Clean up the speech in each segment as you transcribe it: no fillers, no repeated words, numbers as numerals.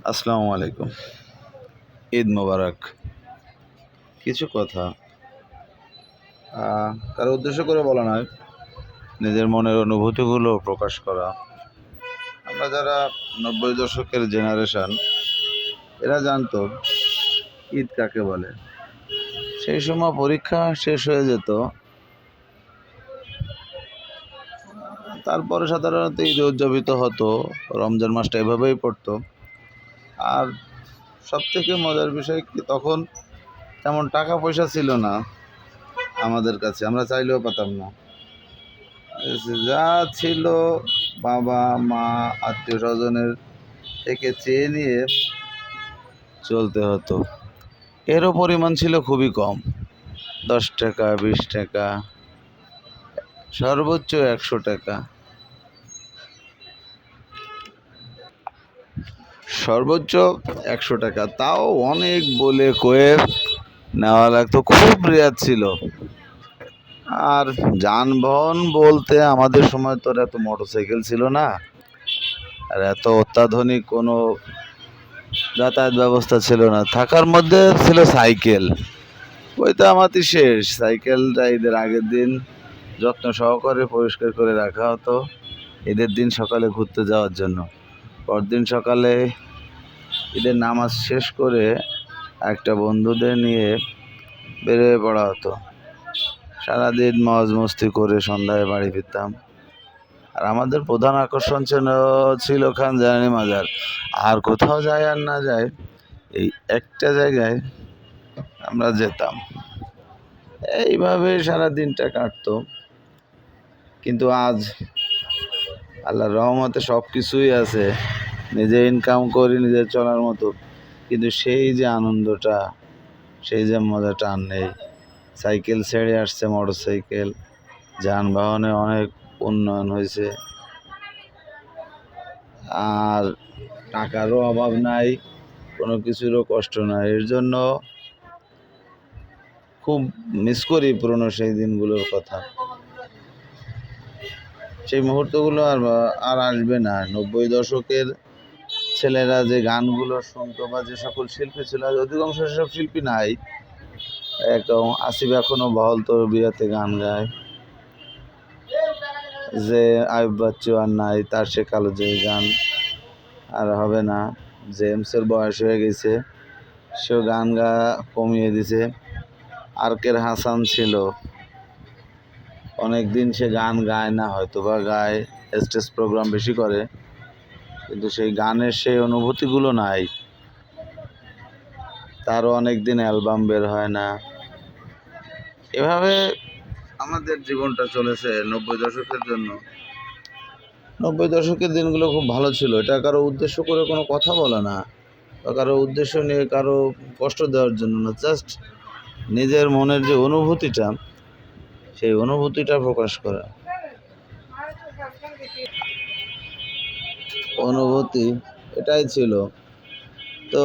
আসসালামু আলাইকুম। ঈদ মোবারক। কিছু কথা কারো উদ্দেশ্য করে বলা নয়, নিজের মনের অনুভূতিগুলো প্রকাশ করা। আমরা যারা 90 দশকের জেনারেশন, এরা জানতো ঈদ কাকে বলে। সেই সময় পরীক্ষা শেষ হয়ে যেত, তারপরে সাধারণত ঈদ উদযাপিত হতো। রমজান মাসটা এভাবেই পড়তো। আর সবথেকে মজার বিষয় কি, তখন তেমন টাকা পয়সা ছিল না আমাদের কাছে, আমরা চাইলেও পেতাম না। যা ছিল বাবা মা আত্মীয় স্বজনের থেকে চেয়ে নিয়ে চলতে হতো। এরও পরিমাণ ছিল খুবই কম, 10 টাকা, 20 টাকা, সর্বোচ্চ 100 টাকা, সর্বোচ্চ 100 টাকা। তাও অনেক বলে কয়ে নেওয়া লাগতো, খুব রেয়ার ছিল। আর যানবাহন বলতে আমাদের সময় তো এত মোটরসাইকেল ছিল না, আর এত অত্যাধুনিক কোনো যাতায়াত ব্যবস্থা ছিল না। থাকার মধ্যে ছিল সাইকেল, ওই তো আমাদের শেষ। সাইকেলটা ঈদের আগের দিন যত্ন সহকারে পরিষ্কার করে রাখা হতো, ঈদের দিন সকালে ঘুরতে যাওয়ার জন্য। পরদিন সকালে ঈদের নামাজ শেষ করে একটা বন্ধুদের নিয়ে বেরিয়ে পড়া হতো। সারাদিন মজ মস্তি করে সন্ধ্যায় বাড়ি ফিরতাম। আর আমাদের প্রধান আকর্ষণ ছিল খানজাহানি মাজার। আর কোথাও যায় আর না যায়, এই একটা জায়গায় আমরা যেতাম। এইভাবে সারা দিনটা কাটতো। কিন্তু আজ আল্লাহর রহমতে সব কিছুই আছে, নিজে ইনকাম করি, নিজে চলার মতো। কিন্তু সেই যে আনন্দটা, সেই যে মজাটা আর নেই। সাইকেল ছেড়ে আসছে মোটরসাইকেল, যানবাহনে অনেক উন্নয়ন হয়েছে। আর টাকারও অভাব নাই, কোনো কিছুরও কষ্ট নাই। এর জন্য খুব মিস করি পুরনো সেই দিনগুলোর কথা। সেই মুহূর্তগুলো আর আসবে না। 90 দশকের ছেলেরা যে গানগুলো শুনতো বা যে সকল শিল্পী ছিল, অধিকাংশ সেসব শিল্পী নাই। একদম আসিফ এখনো বহল তরবিয়াতে গান গায়, যে আয়ুব বাচ্চু আর নাই, তার সে কালো যে গান আর হবে না। জেমসের বয়স হয়ে গেছে, সেও গান কমিয়ে দিছে। আরকের হাসান ছিল, অনেক দিন সে গান গায় না, হয়তো বা গায়, স্টেজ প্রোগ্রাম বেশি করে, কিন্তু সেই গানের সেই অনুভূতিগুলো নাই। তারও অনেক দিন অ্যালবাম বের হয় না। এভাবে আমাদের জীবনটা চলেছে 90 দশকের জন্য। 90 দশকের দিনগুলো খুব ভালো ছিল। এটা কারো উদ্দেশ্য করে কোনো কথা বলে না, বা কারো উদ্দেশ্য নিয়ে কারো কষ্ট দেওয়ার জন্য না, জাস্ট নিজের মনের যে অনুভূতিটা, সেই অনুভূতিটা প্রকাশ করা। অনুভূতি এটাই ছিল। তো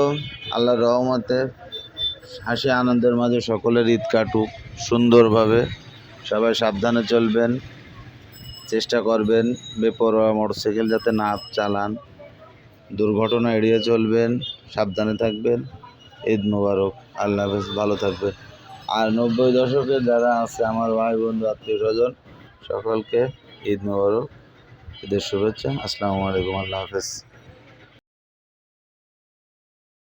আল্লাহর রহমতে হাসি আনন্দের মাঝে সকলের ঈদ কাটুক সুন্দরভাবে। সবাই সাবধানে চলবেন, চেষ্টা করবেন বেপরোয়া মোটরসাইকেল যাতে না চালান, দুর্ঘটনা এড়িয়ে চলবেন, সাবধানে থাকবেন। ঈদ মোবারক। আল্লাহ হাফেজ, ভালো থাকবেন। আর 90 দশকের যারা আছে আমার ভাই বন্ধু আত্মীয় স্বজন, সকলকে ঈদ মোবারক, ঈদের শুভেচ্ছা। আসসালামু আলাইকুম, আল্লাহ হাফেজ।